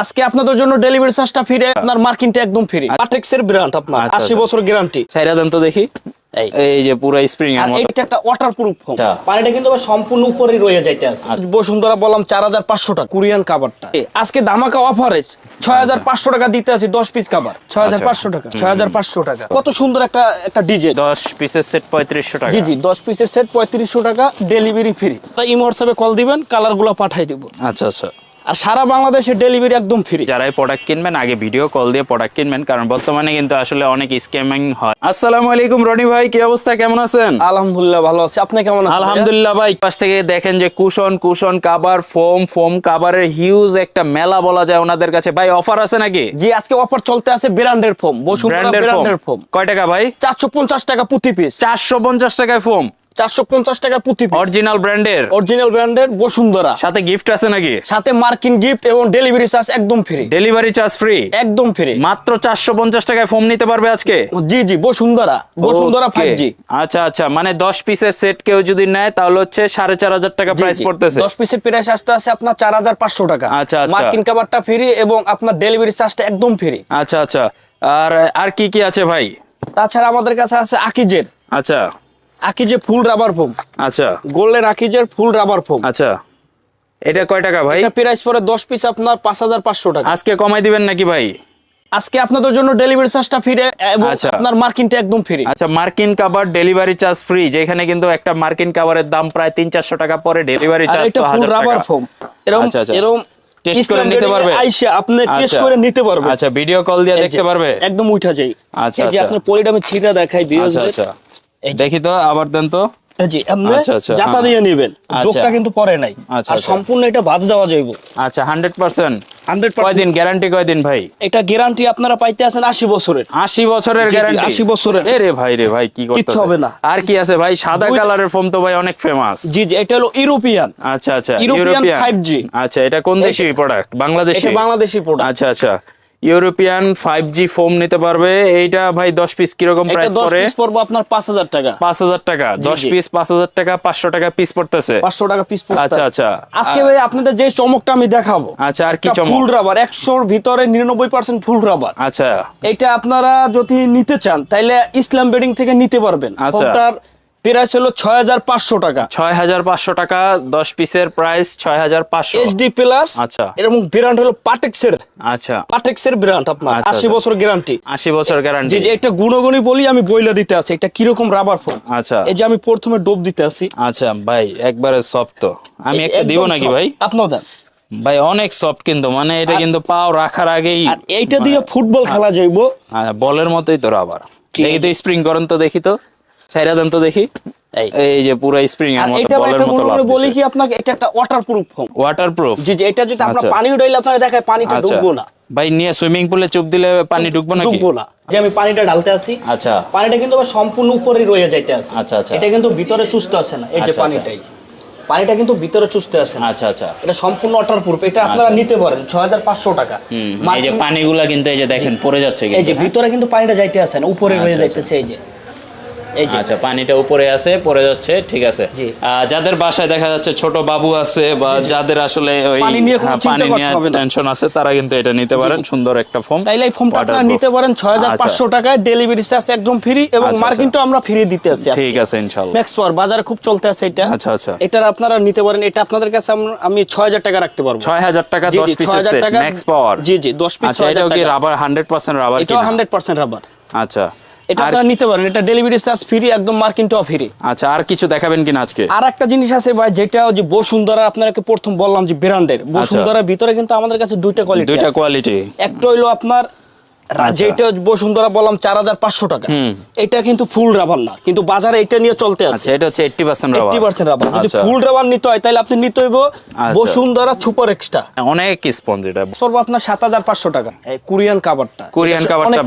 আজকে আপনাদের জন্য ডেলিভারি চার্জটা ফ্রি, আপনার মার্কিনটা একদম ফ্রি। পাটেক্সের ব্র্যান্ড, আপনার 80 বছর গ্যারান্টি। চাইরা দেন তো দেখি। এই যে পুরো স্প্রিং এর মতো। এটা একটা ওয়াটারপ্রুফ ফোম। পানিটা কিন্তু সম্পূর্ণ উপরে রয়ে যাইতে আছে। বসুন্ধরা বললাম 4500 টাকা কোরিয়ান কভারটা। আজকে ধামাকা অফারে 6500 টাকা দিতে আছে 10 পিস কভার। 6500 টাকা, 6500 টাকা। কত সুন্দর একটা ডিজাইন। 10 পিসের সেট 3500 টাকা। জি জি, 10 পিসের সেট 3500 টাকা, ডেলিভারি ফ্রি। ইমো হোয়াটসঅ্যাপে কল দিবেন, কালারগুলো পাঠিয়ে দেব। আচ্ছা আচ্ছা। আর সারা বাংলাদেশে ডেলিভারি একদম ফ্রি। যারা এই প্রোডাক্ট কিনবেন আগে ভিডিও কল দিয়ে প্রোডাক্ট কিনবেন, কারণ বর্তমানে কিন্তু আসলে অনেক স্ক্যামিং হয়। আসসালামু আলাইকুম রনি ভাই, কি অবস্থা, কেমন আছেন? আলহামদুলিল্লাহ ভালো আছি, আপনি কেমন আছেন? আলহামদুলিল্লাহ ভাই। পাশ থেকে দেখেন যে কুশন কাভার, ফোম কাভারের হিউজ একটা মেলা বলা যায় ওনাদের কাছে। ভাই অফার আছে নাকি? জি, আজকে অফার চলতে আছে ব্র্যান্ডের ফোম, বসুন্ধরা ব্র্যান্ডের ফোম। কয় টাকা ভাই? 450 টাকা প্রতি পিস। 450 টাকায় ফোম, 450 টাকা প্রতি পিস। অরিজিনাল ব্র্যান্ডের বসুন্ধরা। সাথে গিফট আছে নাকি? সাথে মার্কিন গিফট এবং ডেলিভারি চার্জ একদম ফ্রি। ডেলিভারি চার্জ ফ্রি, একদম ফ্রি। মাত্র 450 টাকায় ফোম নিতে পারবে আজকে। জি জি, বসুন্ধরা 5G। আচ্ছা আচ্ছা, মানে 10 পিসের সেট কেউ যদি নেয় তাহলে হচ্ছে 4500 টাকা প্রাইস পড়তেছে। 10 পিসের প্রাইস আসতে আছে আপনার 4500 টাকা। আচ্ছা আচ্ছা। মার্কিন কভারটা ফ্রি এবং আপনার ডেলিভারি চার্জটা একদম ফ্রি। আচ্ছা আচ্ছা। আর কি আছে ভাই? তাছাড়া আমাদের কাছে আছে আকিজের। আচ্ছা, আকিজে ফুল রাবার ফোম। আচ্ছা, গোল্ডেন আকিজের ফুল রাবার ফোম। আচ্ছা, এটা কয় টাকা ভাই? এটা প্রাইস পড়ে 10 পিস আপনার 5500 টাকা। আজকে কমাই দিবেন নাকি ভাই? আজকে আপনাদের জন্য ডেলিভারি চার্জটা ফ্রি এবং আপনার মার্কিনটা একদম ফ্রি। আচ্ছা, মার্কিন কভার ডেলিভারি চার্জ ফ্রি, যেখানে কিন্তু একটা মার্কিন কভারের দাম প্রায় 300-400 টাকা পরে, ডেলিভারি চার্জ তো 1000 টাকা। রাবার ফোম এরকম এরকম টেস্ট করে নিতে পারবে। আইসা আপনি টেস্ট করে নিতে পারবে। আচ্ছা, ভিডিও কল দিয়ে দেখতে পারবে, একদম উঠা যায়। আচ্ছা এই যে আচ্ছা। আপনি পলিটা আমি ছিঁড়া দেখাই দিই। আচ্ছা আচ্ছা, দেখি তো, আবার দেন তো। জি, আপনি আচ্ছা আচ্ছা, জাতা দিয়ে নেবেন, ডোকটা কিন্তু পরে নাই। আচ্ছা, আর সম্পূর্ণ এটা ভাঁজ দেওয়া যাইব। আচ্ছা, 100%। 100%। কয়দিন গ্যারান্টি, কয়দিন ভাই? এটা গ্যারান্টি আপনারা পাইতে আছেন 80 বছরের। 80 বছরের গ্যারান্টি? 80 বছরের। রে ভাই রে ভাই, কি করতেছ? কিচ্ছু হবে না। আর কি আছে ভাই? সাদা কালারের ফোম তো ভাই অনেক ফেমাস। জি জি, এটা হলো ইউরোপিয়ান। আচ্ছা আচ্ছা, ইউরোপিয়ান 5G। আচ্ছা, এটা কোন দেশি প্রোডাক্ট? বাংলাদেশি? এটা বাংলাদেশি প্রোডাক্ট। আচ্ছা আচ্ছা, ইউরোপিয়ান 5G ফোম নিতে পারবে। এইটা ভাই 10 পিস কিরকম প্রাইস পড়ে? 10 পিস পড়বে আপনার 5000 টাকা। 5000 টাকা, 10 পিস 5000 টাকা, 500 টাকা পিস পড়তেছে। 500 টাকা পিস পড়তেছে। আচ্ছা আচ্ছা। আজকে ভাই আপনাদের যে চমকটা আমি দেখাবো। আচ্ছা, আর কি চমক? ফুল রাবার, 100 এর ভিতরে 99% ফুল রাবার। আচ্ছা, এটা আপনারা যদি নিতে চান তাহলে ইসলাম বেডিং থেকে নিতে পারবেন। আচ্ছা, ফোনটার প্রাইস হলো 6500 টাকা। 6500 টাকা, 10 পিসের প্রাইস 6500। HD plus. আচ্ছা, এরকম ব্র্যান্ড হলো পাটেক্সের। আচ্ছা, পাটেক্সের ব্র্যান্ড আপনার 80 বছর গ্যারান্টি। 80 বছর গ্যারান্টি। জি জি, একটা গুণগুণই বলি, আমি বইলা দিতে আছি এটা কিরকম রাবার ফোন। আচ্ছা, এই যে আমি প্রথমে ডোব দিতে আছি। আচ্ছা ভাই, একবারে সফট তো। আমি একটা দিব নাকি ভাই? আপনাও দেন ভাই, অনেক সফট কিন্তু, মানে এটা কিন্তু পাও রাখার আগেই আর এইটা দিয়ে ফুটবল খেলা যাইবো। বলের মতোই তো রাবার। দেখি তো, স্প্রিং করেন তো দেখি তো, ছাইরা দেন তো দেখি। এই যে পুরো স্প্রিং এর মতো, বলের মতো লাফ বলি কি আপনাকে, এটা একটা ওয়াটারপ্রুফ ফোম। ওয়াটারপ্রুফ? জি জি, এটা যদি আমরা পানি উড়াইলে আপনারা দেখায় পানিটা ডুববো না ভাই। নিয়ে সুইমিং পুলে চুপ দিলে পানি ঢুকবো নাকি? ডুববো না। যে আমি পানিটা ঢালতে আছি, আচ্ছা, পানিটা কিন্তু সম্পূর্ণ উপরে রয়ে যাইতে আছে। আচ্ছা আচ্ছা, এটা কিন্তু ভিতরে চুষতে আসে না। এই যে পানিটা কিন্তু ভিতরে চুষতে আসে না। আচ্ছা আচ্ছা, এটা সম্পূর্ণ ওয়াটারপ্রুফ। এটা আপনারা নিতে পারেন 6500 টাকা। এই যে পানিগুলা কিন্তু এই যে দেখেন পড়ে যাচ্ছে কিন্তু। এই যে ভিতরে কিন্তু পানিটা যাইতে আসে না, উপরে রয়ে যাইতেছে। এই যে আচ্ছা, পানিটা উপরে আছে, পড়ে যাচ্ছে, ঠিক আছে। যাদের বাসায় দেখা যাচ্ছে ছোট বাবু আছে বা যাদের আসলে ওই পানি নিয়ে টেনশন আছে, তারা কিন্তু এটা নিতে পারেন। সুন্দর একটা ফোম। তাইলে এই ফোমটা আপনারা নিতে পারেন 6500 টাকায়, ডেলিভারি চার্জ একদম ফ্রি এবং মার্কিনটা আমরা ফ্রি দিতে আছি। ঠিক আছে, ইনশাআল্লাহ। ম্যাক্স পাওয়ার বাজারে খুব চলতে আছে এটা। আচ্ছা আচ্ছা, এটার আপনারা নিতে পারেন। এটা আপনাদের কাছে আমি 6000 টাকা রাখতে পারবো। 6000 টাকা 10 পিসের সেট, ম্যাক্স পাওয়ার। জি জি, 10 পিস। আচ্ছা, এটাও কি রাবার 100% রাবার? এটাও 100% রাবার। আচ্ছা, এটা আপনারা নিতে পারেন। এটা ডেলিভারি চার্জ ফ্রি, একদম মার্কিনটাও ফ্রি। আচ্ছা, আর কিছু দেখাবেন কিনা আজকে? আর একটা জিনিস আছে ভাই, যেটা যে বসুন্ধরা, আপনাকে প্রথম বললাম যে ব্র্যান্ডের বসুন্ধরার ভিতরে কিন্তু আমাদের কাছে দুইটা কোয়ালিটি। একটা হইলো আপনার যেটা বসুন্ধরা বললাম 4500 টাকা, এটা কিন্তু ফুল রাবার না, কিন্তু বাজারে এটা নিয়ে চলতে আছে। এটা হচ্ছে 80% রাবার। 80% রাবার। যদি ফুল রাবার নিতে হয় তাহলে আপনি নিতে হইব বসুন্ধরা সুপার এক্সট্রা। অনেক স্পঞ্জ। এটা পড়বে আপনার 7500 টাকা। এই কোরিয়ান কভারটা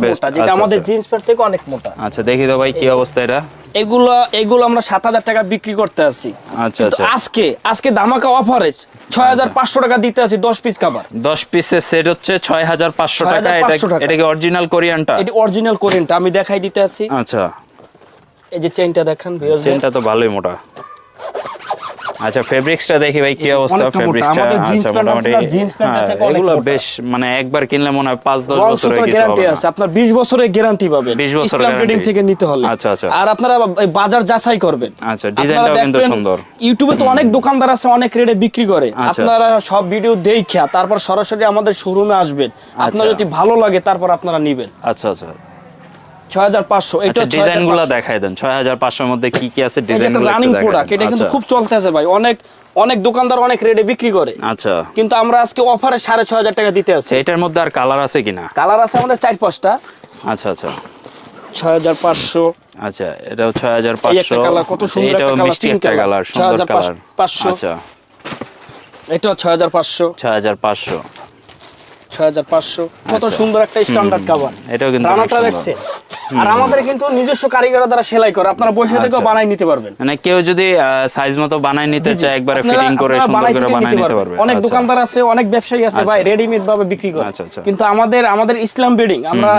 বেস্ট, যেটা আমাদের জিন্স প্যান্ট থেকে অনেক মোটা। আচ্ছা, দেখি তো ভাই কি অবস্থা এটা। এগুলো আমরা 7000 টাকা বিক্রি করতে আছি। আচ্ছা আচ্ছা, আজকে ধামাকা অফারে 6500 টাকা দিতে আছি 10 পিস কভার। 10 পিসের সেট হচ্ছে 6500 টাকা। এটা কি অরিজিনাল কোরিয়ানটা? এটা অরিজিনাল কোরিয়ানটা আমি দেখাই দিতে আছি। আচ্ছা, এই যে চেইনটা দেখেন, চেইনটা তো ভালোই মোটা। আচ্ছা ফেব্রিক্সটা দেখি ভাই কি অবস্থা ফেব্রিক্সটা। আচ্ছা মোটামুটি জিন্স প্যান্টটা থেকে এগুলো বেশ মানে একবার কিনলে মনে হয় 5-10 বছর হয়ে গেছে গ্যারান্টি আছে, আপনার 20 বছরের গ্যারান্টি পাবেন 20 বছরের ইসলাম ট্রেডিং থেকে নিতে হলে। আচ্ছা আচ্ছা। আর আপনারা বাজার যাচাই করবেন। আচ্ছা ডিজাইনটাও কিন্তু সুন্দর। ইউটিউবে তো অনেক দোকানদার আছে অনেক রেটে বিক্রি করে, আপনারা সব ভিডিও দেখা তারপর সরাসরি আমাদের শোরুমে আসবেন, আপনার যদি ভালো লাগে তারপর আপনারা নেবেন। আচ্ছা আচ্ছা 6500 এটা ডিজাইনগুলো দেখায় দেন 6500 এর মধ্যে কি কি আছে ডিজাইনগুলো রানিং প্রোডাক্ট, এটা কিন্তু খুব চলতেছে ভাই, অনেক অনেক দোকানদার অনেক রেটে বিক্রি করে। আচ্ছা কিন্তু আমরা আজকে অফারে 6500 টাকা দিতে আছি। এটার মধ্যে আর কালার আছে কিনা? কালার আছে আমাদের 4-5টা। আচ্ছা আচ্ছা 6500। আচ্ছা এটাও 6500। একটা কালার কত সুন্দর একটা কালার, মিষ্টি একটা কালার, সুন্দর কালার। 6500। আচ্ছা এটা 6500। 6500 কত সুন্দর একটা স্ট্যান্ডার্ড কভার। এটাও কিন্তু রানাটা দেখছে। আর আমাদের কিন্তু নিজস্ব কারিগরের দ্বারা সেলাই করে, আপনারা বসে থেকেও বানাই নিতে পারবেন। মানে কেউ যদি সাইজ মতো বানাই নিতে চায় একবারে ফিটিং করে সুন্দর করে বানাই নিতে পারবে। অনেক দোকানদার আছে, অনেক ব্যবসায়ী আছে ভাই রেডিমেড ভাবে বিক্রি করে। কিন্তু আমাদের ইসলাম বেডিং আমরা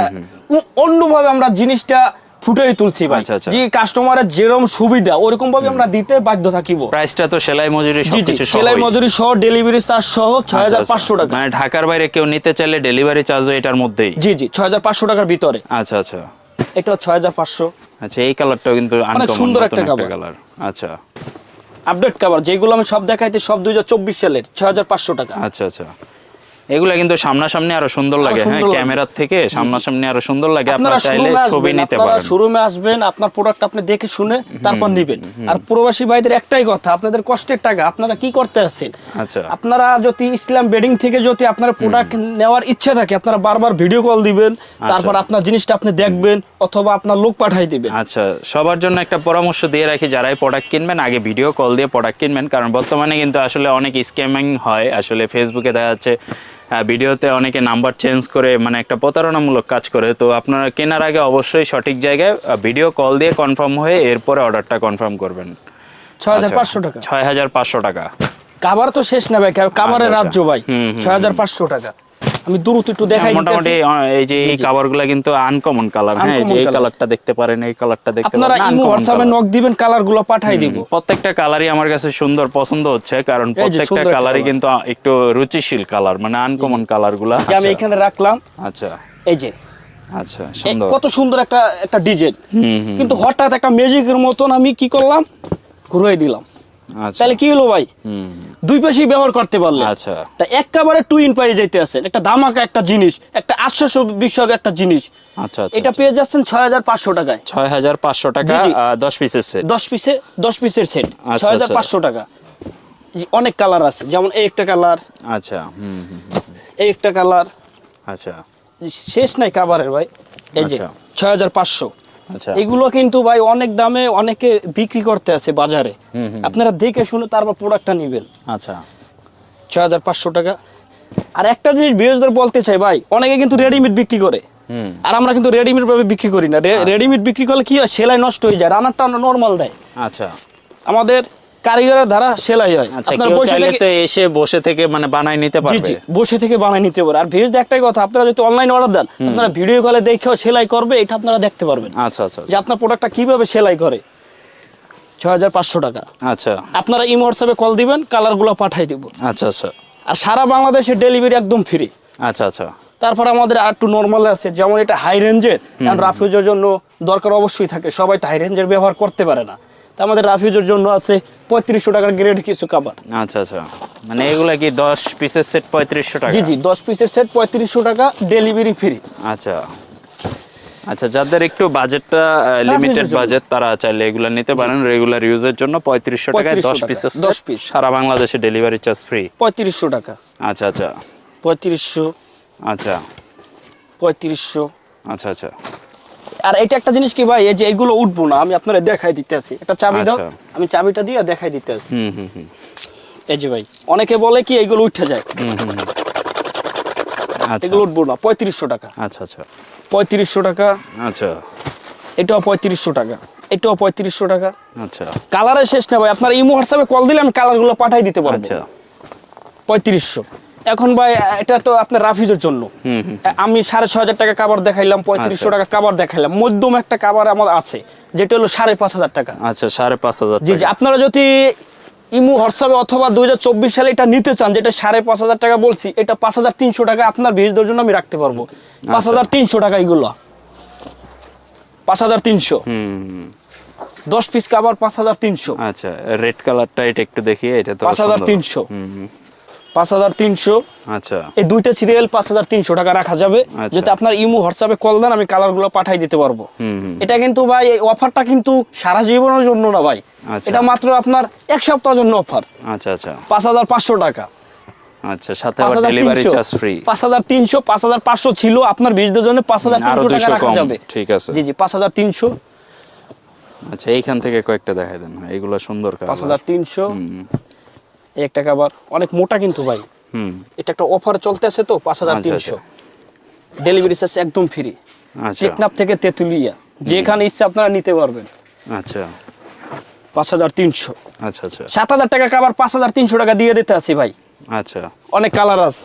অন্যভাবে আমরা জিনিসটা ফুটিয়ে তুলছি ভাই, যে কাস্টমারের যেরকম সুবিধা ওরকম ভাবে আমরা দিতে বাধ্য থাকিব। প্রাইসটা তো সেলাই মজুরি সবকিছু সহ, সেলাই মজুরি সহ ডেলিভারি চার্জ সহ 6500 টাকা। মানে ঢাকার বাইরে কেউ নিতে চাইলে ডেলিভারি চার্জও এটার মধ্যেই? জি 6500 টাকার ভিতরে। আচ্ছা আচ্ছা এটা 6500। আচ্ছা এই কালারটাও কিন্তু অনেক সুন্দর একটা কালার। আচ্ছা আপডেট কভার যেগুলো আমি সব দেখাইতে সব 2024 সালের 6500 টাকা। আচ্ছা আচ্ছা এগুলা কিন্তু সামনাসামনি আরো সুন্দর লাগে। হ্যাঁ ক্যামেরার থেকে সামনাসামনি আরো সুন্দর লাগে। আপনারা চাইলে ছবি নিতে পারেন। আপনারা শোরুমে আসবেন, আপনার প্রোডাক্ট আপনি দেখে শুনে তারপর নেবেন। আর প্রবাসী ভাইদের একটাই কথা, আপনাদের কষ্টের টাকা আপনারা কি করতে আছেন? আচ্ছা আপনারা যদি ইসলাম বেডিং থেকে যদি আপনার প্রোডাক্ট নেওয়ার ইচ্ছা থাকে আপনারা বারবার ভিডিও কল দিবেন, তারপর আপনার জিনিসটা আপনি দেখবেন অথবা আপনার লোক পাঠাই দিবেন। আচ্ছা সবার জন্য একটা পরামর্শ দিয়ে রাখি, যারাই প্রোডাক্ট কিনবেন আগে ভিডিও কল দিয়ে প্রোডাক্ট কিনবেন, কারণ বর্তমানে কিন্তু আসলে অনেক স্ক্যামিং হয়। আসলে ফেসবুকে দেখা যাচ্ছে ভিডিওতে অনেকে নাম্বার চেঞ্জ করে মানে একটা প্রতারণামূলক কাজ করে। তো আপনারা কেনার আগে অবশ্যই সঠিক জায়গায় ভিডিও কল দিয়ে কনফার্ম হয়ে এরপরে অর্ডারটা কনফার্ম করবেন। 6500 টাকা। 6500 টাকা। কাভার তো শেষ না ভাই, কাভারের রাজ্য ভাই। 6500 টাকা। আমি দ্রুত একটু দেখাই দিতেছি। মোটামুটি এই যে এই কভারগুলো কিন্তু আনকমন কালার। হ্যাঁ যে এই কালারটা দেখতে পারেন, এই কালারটা দেখতে পারেন। আপনারা ইমো হোয়াটসঅ্যাপে নক দিবেন, কালারগুলো পাঠাই দিব। প্রত্যেকটা কালারই আমার কাছে সুন্দর পছন্দ হচ্ছে, কারণ প্রত্যেকটা কালারই কিন্তু একটু রুচিশীল কালার, মানে আনকমন কালারগুলো। আমি এখানে রাখলাম। আচ্ছা এই যে আচ্ছা সুন্দর, কত সুন্দর একটা ডিজাইন। কিন্তু হঠাৎ একটা ম্যাজিকের মতন আমি কি করলাম, ঘুরাই দিলাম। আচ্ছা তাহলে কি হলো ভাই, দুই পাশেই ব্যবহার করতে পারলে। আচ্ছা তা একবারে টুইন পাই যাইতে আছেন, একটা ধামাকা একটা জিনিস, একটা আশ্চর্য বিষয় একটা জিনিস। আচ্ছা এটা পেয়ে যাচ্ছেন 6500 টাকায়। 6500 টাকা 10 পিসের সেট। 10 পিসের সেট 6500 টাকা। অনেক কালার আছে, যেমন এই একটা কালার। আচ্ছা এই একটা কালার। আচ্ছা শেষ নাই কাভারের ভাই। এই যে 6500। আচ্ছা এগুলো কিন্তু ভাই অনেক দামে অনেকে বিক্রি করতে আছে বাজারে, আপনারা দেখে শুনে তারপর প্রোডাক্টটা নেবেন। আচ্ছা 6500 টাকা। আর একটা জিনিস বিয়োজদার বলতে চাই ভাই, অনেকে কিন্তু রেডিমেড বিক্রি করে, আর আমরা কিন্তু রেডিমেড ভাবে বিক্রি করি না। রেডিমেড বিক্রি করলে কি হয়, সেলাই নষ্ট হয়ে যায়, রানারটা নরমাল দেয়। আচ্ছা আমাদের কারিগরের দ্বারা সেলাই হয়। আপনারা এসে বসে থেকে মানে বানাই নিতে পারবে। জি বসে থেকে বানাই নিতে পারবে। আর ভিউজ একটাই কথা, আপনারা যদি অনলাইন অর্ডার দেন আপনারা ভিডিও কলে দেখেও সেলাই করবে, এটা আপনারা দেখতে পারবেন। আচ্ছা আচ্ছা যে আপনার প্রোডাক্টটা কিভাবে সেলাই করে। 6500 টাকা। আচ্ছা আপনারা ইমো হোয়াটসঅ্যাপে কল দিবেন, কালারগুলো পাঠাই দিব। আচ্ছা আচ্ছা আর সারা বাংলাদেশে ডেলিভারি একদম ফ্রি। আচ্ছা আচ্ছা তারপর আমাদের আর একটু নরমাল আছে, যেমন এটা হাই রেঞ্জের, কারণ রাফিউজের জন্য দরকার অবশ্যই থাকে, সবাই তো হাই রেঞ্জের ব্যবহার করতে পারে না। তা আমাদের রাফিউজের জন্য আছে 3500 টাকার গ্রেড কিছু কাভার। আচ্ছা আচ্ছা মানে এগুলা কি 10 পিসের সেট 3500 টাকা? জি 10 পিসের সেট 3500 টাকা, ডেলিভারি ফ্রি। আচ্ছা আচ্ছা যাদের একটু বাজেটটা লিমিটেড বাজেট তারা চাইলে এগুলা নিতে পারেন রেগুলার ইউজের জন্য। 3500 টাকায় 10 পিসের 10 পিস, সারা বাংলাদেশে ডেলিভারি চার্জ ফ্রি। 3500 টাকা। আচ্ছা আচ্ছা 3500। আচ্ছা 3500। আচ্ছা আচ্ছা আর এটা একটা জিনিস কি ভাই, এই যে এগুলো উঠবো না, আমি আপনারা দেখাই দিতে আছি। একটা চাবি দাও, আমি চাবিটা দিয়ে দেখাই দিতে আছি। এই যে ভাই অনেকে বলে কি এইগুলো উঠে যায়, এগুলো উঠবো না। 3500 টাকা। আচ্ছা আচ্ছা 3500 টাকা। আচ্ছা এটাও 3500 টাকা, এটাও 3500 টাকা। আচ্ছা কালারের শেষ না ভাই, আপনারা ইমো হোয়াটসঅ্যাপে কল দিলে আমি কালারগুলো পাঠাই দিতে পারবো। আচ্ছা 3500। এখন ভাই এটা তো আপনার রাফিজের জন্য, আমি 6500 টাকা কাভার দেখাইলাম, 3500 টাকা কাভার দেখাইলাম। মধ্যম একটা কাভার আমার আছে যেটা হলো 5500 টাকা। আচ্ছা 5500 জি জি। আপনারা যদি ইমো হোয়াটসঅ্যাপে অথবা 2024 সালে এটা নিতে চান, যেটা 5,500 টাকা বলছি, এটা 5,300 টাকা আপনার ভিউজদের জন্য আমি রাখতে পারবো। 5,300 টাকা এগুলো, 5,300। 10 পিস কভার 5,300। আচ্ছা, রেড কালারটা এটা একটু দেখি, এটা তো 5,300। 5,300। আচ্ছা, এই দুইটা সিরিয়াল 5,300 টাকা রাখা যাবে। যেটা আপনার ইমো হোয়াটসঅ্যাপে কল দেন, আমি কালারগুলো পাঠিয়ে দিতে পারবো। এটা কিন্তু ভাই, এই অফারটা কিন্তু সারা জীবনের জন্য না ভাই, এটা মাত্র আপনার এক সপ্তাহের জন্য অফার। আচ্ছা আচ্ছা, 5,500 টাকা। আচ্ছা, সাথে আবার ডেলিভারি চার্জ ফ্রি। 5,300, 5,500 ছিল, আপনার ভিউজদের জন্য 5,300 টাকা রাখা যাবে। ঠিক আছে, জি জি, 5,300। আচ্ছা, এইখান থেকে কয়েকটা দেখাই দেন, এগুলো সুন্দর কালার। 5,300। এই একটা কভার অনেক মোটা কিন্তু ভাই, এটা একটা অফার চলতে আছে তো। 5,300, ডেলিভারি চার্জ একদম ফ্রি। আচ্ছা, টেকনাফ থেকে তেতুলিয়া, যেখানে ইচ্ছা আপনারা নিতে পারবেন। আচ্ছা, 5,300। আচ্ছা আচ্ছা, 7,000 টাকা কভার 5,300 টাকা দিয়ে দিতে আছি ভাই। আচ্ছা, অনেক কালার আছে।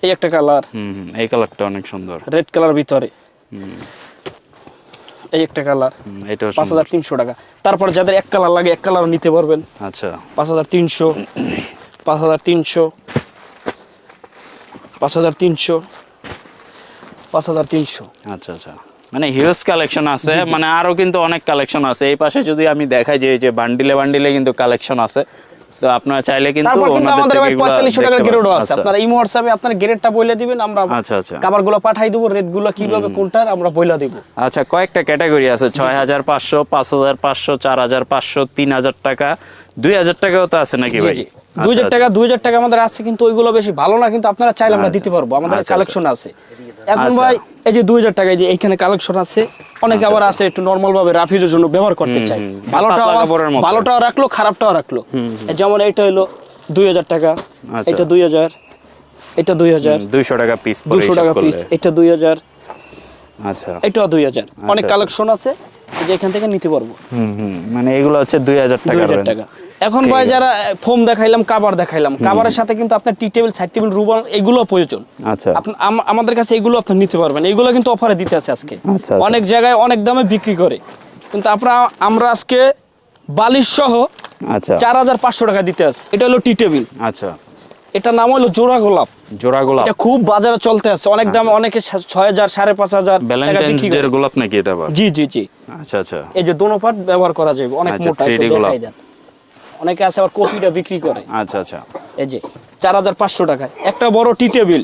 এই একটা কালার, এই কালারটা অনেক সুন্দর, রেড কালার ভিতরে। এই একটা কালার, এটা 5,300 টাকা। তারপর যাদের এক কালার লাগে, এক কালার নিতে পারবেন। আচ্ছা, 5,300, 5,300, 5,300, 5,300। আচ্ছা আচ্ছা, মানে হিউজ কালেকশন আছে, মানে আরো কিন্তু অনেক কালেকশন আছে। এই পাশে যদি আমি দেখাই, যে এই যে বান্ডিলে বান্ডিলে কিন্তু কালেকশন আছে, তো আপনারা চাইলে কিন্তু তারপর কিন্তু আমাদের ভাই 4500 টাকার গ্রেডও আছে। আচ্ছা, আপনারা ইমো হোয়াটসঅ্যাপে আপনার গ্রেডটা বলে দিবেন, আমরা আচ্ছা আচ্ছা, কভারগুলো পাঠিয়ে দেব, রেটগুলো কিভাবে কোনটার আমরা বলে দেব। আচ্ছা, কয়েকটা ক্যাটাগরি আছে, 6,500, 5,500, 4,500, 3,000 টাকা, 2,000 টাকাও তো আছে নাকি ভাই? 2,000 টাকা, 2,000 টাকা আমাদের আছে, কিন্তু ওইগুলো বেশি ভালো না, কিন্তু আপনারা চাইলে আমরা দিতে পারবো, আমাদের কালেকশন আছে। এখন ভাই এই যে 2,000 টাকা, এই যে এইখানে কালেকশন আছে। অনেকে আবার আছে একটু নরমাল ভাবে রাফিজের জন্য ব্যবহার করতে চাই, ভালোটাও রাখলো, খারাপটাও রাখলো। যেমন এইটা হলো 2,000 টাকা, এটা 2,000, এটা 2,000, 200 টাকা পিস, 200 টাকা পিস, এটা 2,000। আচ্ছা, এটাও 2,000। অনেক কালেকশন আছে, যে এখান থেকে নিতে পারবো। মানে এগুলো হচ্ছে 2,000 টাকা। এখন ভাই যারা ফোম দেখাইলাম, কাভার দেখাইলাম, কাভারের সাথে কিন্তু আপনার টি টেবিল, সাইড টেবিল, রুমাল এগুলো প্রয়োজন। আচ্ছা, আমাদের কাছে এগুলো আপনি নিতে পারবেন। এগুলো কিন্তু অফারে দিতে আছে আজকে। অনেক জায়গায় অনেক দামে বিক্রি করে, কিন্তু আমরা আজকে বালিশ সহ 4,500 টাকা দিতে আছে। এটা হলো টি টেবিল। আচ্ছা, এটা নাম হলো জোড়া গোলাপ। জোড়া গোলাপ, এটা খুব বাজারে চলতে আছে, অনেক দামে, অনেকে 6,000, 5,500 টাকা বিক্রি করে। গোলাপ নাকি এটা? জি জি জি। আচ্ছা আচ্ছা, এই যে দোনো পার্ট ব্যবহার করা যাবে, অনেক মোটা, একটু দেখাই দেন। অনেকে আছে আবার কপিটা বিক্রি করে। আচ্ছা আচ্ছা, এই যে 4,500 টাকায় একটা বড় টি টেবিল।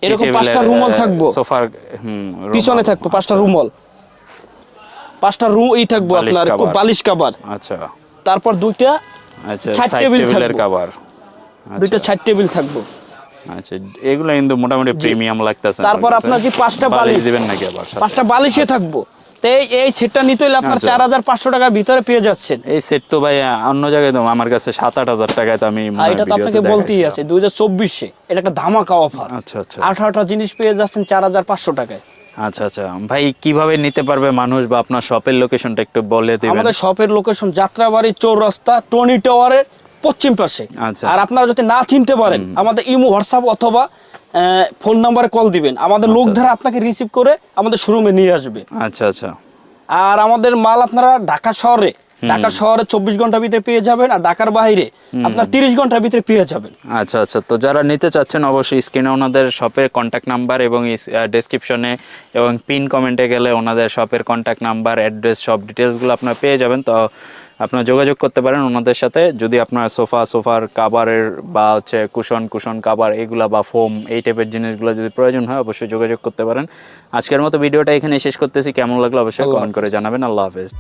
এরকম 5টা রুমাল থাকবো, সোফার পিছনে থাকবো 5টা রুমাল, 5টা থাকবো আপনার বালিশ কভার। আচ্ছা, তারপর দুইটা সাইড টেবিলের কভার, দুইটা সাইড টেবিল থাকবো। আচ্ছা, এগুলো কিন্তু মোটামুটি প্রিমিয়াম লাগতেছে। তারপর আপনার যে 5টা বালিশ দিবেন নাকি? আবার 5টা বালিশে থাকবো। এই সেটটা নিতে হলে আপনার 4,500 টাকার ভিতরে পেয়ে যাচ্ছেন। এই সেট তো ভাই অন্য জায়গায় তো আমার কাছে 7-8 টাকায়, তো আমি এটা তো আপনাকে বলতেই আছে 2024-এ এটা একটা ধামাকা অফার। আচ্ছা আচ্ছা, 18টা জিনিস পেয়ে যাচ্ছেন 4,500 টাকায়। আচ্ছা আচ্ছা ভাই, কিভাবে নিতে পারবে মানুষ, বা আপনার শপের লোকেশনটা একটু বলে দিবেন? আমাদের শপের লোকেশন যাত্রাবাড়ি চৌরাস্তা, টনি টাওয়ারের পশ্চিম পাশে। আর আপনারা যদি না চিনতে পারেন, আমাদের ইমো, হোয়াটসঅ্যাপ অথবা ফোন নাম্বারে কল দিবেন, আমাদের লোক ধারা আপনাকে রিসিভ করে আমাদের শোরুমে নিয়ে আসবে। আচ্ছা আচ্ছা, আর আমাদের মাল আপনারা ঢাকা শহরে 24 ঘন্টার ভিতরে পেয়ে যাবেন, আর ঢাকার বাইরে আপনার 30 ঘন্টার ভিতরে পেয়ে যাবেন। আচ্ছা আচ্ছা, তো যারা নিতে চাচ্ছেন অবশ্যই স্ক্রিনে ওনাদের শপের কন্ট্যাক্ট নাম্বার এবং ডেসক্রিপশনে এবং পিন কমেন্টে গেলে ওনাদের শপের কন্ট্যাক্ট নাম্বার, অ্যাড্রেস, সব ডিটেলসগুলো আপনারা পেয়ে যাবেন। তো আপনারা যোগাযোগ করতে পারেন ওনাদের সাথে। যদি আপনার সোফার কাভারের বা হচ্ছে কুশন কাভার এগুলা বা ফোম এই টাইপের জিনিসগুলো যদি প্রয়োজন হয়, অবশ্যই যোগাযোগ করতে পারেন। আজকের মতো ভিডিওটা এখানে শেষ করতেছি। কেমন লাগলো অবশ্যই কমেন্ট করে জানাবেন। আল্লাহ হাফেজ।